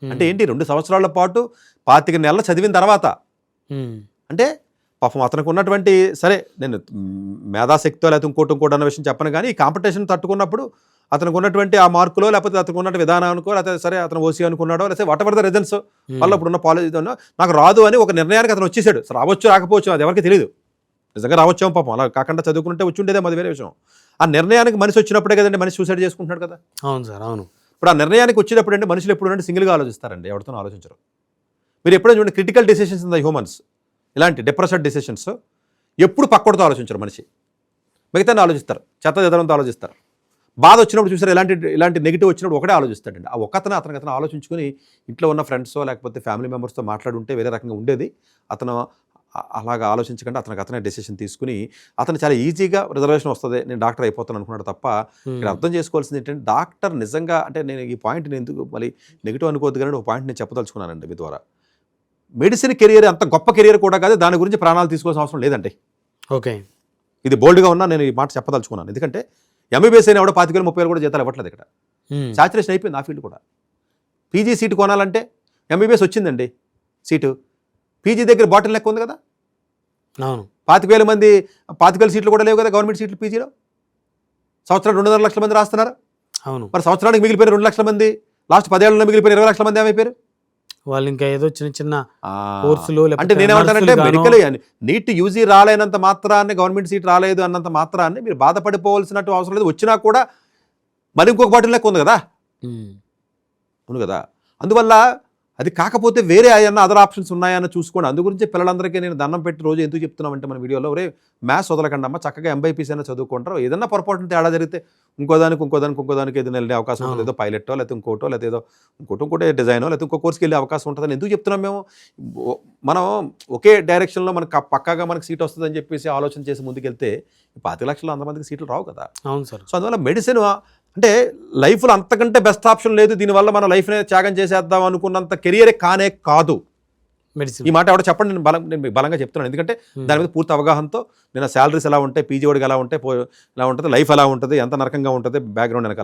అంటే ఏంటి 2 సంవత్సరాల పాటు 25 నెలలు చదివిన తర్వాత అంటే పాపం అతనికి ఉన్నటువంటి సరే నేను మేధాశక్తితో లేకపోతే ఇంకోటి అన్న విషయం చెప్పను కానీ ఈ కాంపిటీషన్ తట్టుకున్నప్పుడు అతనికి ఉన్నటువంటి ఆ మార్కులో లేకపోతే అతనికి ఉన్నటువంటి విధానానికో లేకపోతే సరే అతను ఓసీ అనుకున్నాడో లేకపోతే వాట్ ఎవర్ ద రీజన్స్ వల్ల ఇప్పుడున్న పాలసీ నాకు రాదు అని ఒక నిర్ణయానికి అతను వచ్చేసాడు. రావచ్చు రాకపోవచ్చు అది ఎవరికి తెలియదు, నిజంగా రావచ్చాము పాపం, అలా కాకుండా చదువుకుంటే వచ్చి ఉండేదే అది వేరే విషయం. ఆ నిర్ణయానికి మనిషి వచ్చినప్పుడే కదండి మనిషి సూసైడ్ చేసుకుంటున్నాడు కదా. అవును సార్, అవును. ఇప్పుడు ఆ నిర్ణయానికి వచ్చినప్పుడు అంటే మనుషులు ఎప్పుడు సింగిల్గా ఆలోచిస్తారండి, ఎవరితో ఆలోచించరు. మీరు ఎప్పుడైనా చూడండి critical decisions in the humans, ఇలాంటి డిప్రెషన్ డెసిషన్స్ ఎప్పుడు పక్కడితో ఆలోచించరు మనిషి, మిగతా ఆలోచిస్తారు, చెత్త చెదరంతో ఆలోచిస్తారు. బాధ వచ్చినప్పుడు చూసారు ఇలాంటి నెగిటివ్ వచ్చినప్పుడు ఒకటే ఆలోచిస్తాడండి. ఆ అతను ఆలోచించుకొని ఇంట్లో ఉన్న ఫ్రెండ్స్తో లేకపోతే ఫ్యామిలీ మెంబర్స్తో మాట్లాడుంటే వేరే రకంగా ఉండేది. అతను అలాగా ఆలోచించకుండా అతనే డెసిషన్ తీసుకుని అతను చాలా ఈజీగా రిజర్వేషన్ వస్తుంది నేను డాక్టర్ అయిపోతాను అనుకున్నాడు తప్ప ఇక్కడ అర్థం చేసుకోవాల్సింది ఏంటంటే డాక్టర్ నిజంగా అంటే నేను ఈ పాయింట్ నేను ఎందుకు మళ్ళీ నెగిటివ్ అనుకోవద్దు కానీ ఒక పాయింట్ నేను చెప్పదలుచుకున్నానండి మీ ద్వారా. మెడిసిన్ కెరియర్ అంత గొప్ప కెరియర్ కూడా కాదు, దాని గురించి ప్రాణాలు తీసుకోవాల్సిన అవసరం లేదండి. ఓకే, ఇది బోల్డ్గా ఉన్నా నేను ఈ మాట చెప్పదలుచుకున్నాను. ఎందుకంటే ఎంబీబీఎస్ అయినా కూడా 25,000-30,000 కూడా జీతాలు ఇవ్వట్లేదు ఇక్కడ. సాచురేషన్ అయిపోయింది ఆ ఫీల్డ్ కూడా. పీజీ సీటు కొనాలంటే ఎంబీబీఎస్ వచ్చిందండి సీటు, పీజీ దగ్గర బాటిల్ లెక్క ఉంది కదా. అవును, 25,000 మంది 25,000 సీట్లు కూడా లేవు కదా గవర్నమెంట్ సీట్లు పీజీలో. సంవత్సరానికి 2.5 లక్షల మంది రాస్తున్నారు. అవును, మరి సంవత్సరానికి మిగిలిపోయిన 2 లక్షల మంది, లాస్ట్ 10 ఏళ్ళలో మిగిలిపోయిన 20 లక్షల మంది ఏమైపోయారు? వాళ్ళు ఇంకా ఏదో చిన్న కోర్సులు. అంటే నేనేమంటానంటే మెడికల్ నీట్ యూజీ రాలేనంత మాత్రాన్ని గవర్నమెంట్ సీట్ రాలేదు అన్నంత మాత్రాన్ని మీరు బాధపడిపోవాల్సినట్టు అవసరం లేదు. వచ్చినా కూడా మరి ఇంకొక బాటిల్ లెక్క ఉంది కదా. అవును కదా. అందువల్ల అది కాకపోతే వేరే అయ్యన్న అదర్ ఆప్షన్స్ ఉన్నాయన్న చూసుకోండి. అందు గురించి పిల్లలందరికీ నేను దండం పెట్టి రోజు ఎందుకు చెప్తున్నామంటే మన వీడియోలో ఒరే మ్యాథ్స్ వదలకండి అమ్మ, చక్కగా ఎంబైపీసీ అయినా చదువుకుంటారు. ఏదన్నా పొరపాటున తేడా జరిగితే ఇంకోదానికి ఏదైనా వెళ్ళే అవకాశం ఉంటుంది. ఏదో పైలెట్టో లేకపోతే ఇంకోటో లేకపోతే ఏదో ఇంకోటి డిజైనో లేకపోతే ఇంకో కోర్స్కి వెళ్ళే అవకాశం ఉంటుందని ఎందుకు చెప్తున్నాం మేము. మనం ఒకే డైరెక్షన్లో మనకు పక్కాగా మనకు సీట్ వస్తుందని చెప్పేసి ఆలోచన చేసి ముందుకెళ్తే 25 లక్షలు అంతమందికి సీట్లు రావు కదా. అవును సార్. సో అందువల్ల మెడిసిన్ అంటే లైఫ్లో అంతకంటే బెస్ట్ ఆప్షన్ లేదు, దీనివల్ల మన లైఫ్నే త్యాగం చేసేద్దాం అనుకున్నంత కెరియరే కానే కాదు మెడిసిన్. ఈ మాట ఎవడో చెప్పండి, నేను బలంగా చెప్తున్నాను. ఎందుకంటే దాని మీద పూర్తి అవగాహనతో నేను శాలరీస్ ఎలా ఉంటాయి, పీజీ వాడికి ఎలా ఉంటాయి, ఎలా ఉంటుంది, లైఫ్ ఎలా ఉంటుంది, ఎంత నరకంగా ఉంటుంది, బ్యాక్గ్రౌండ్ వెనకాల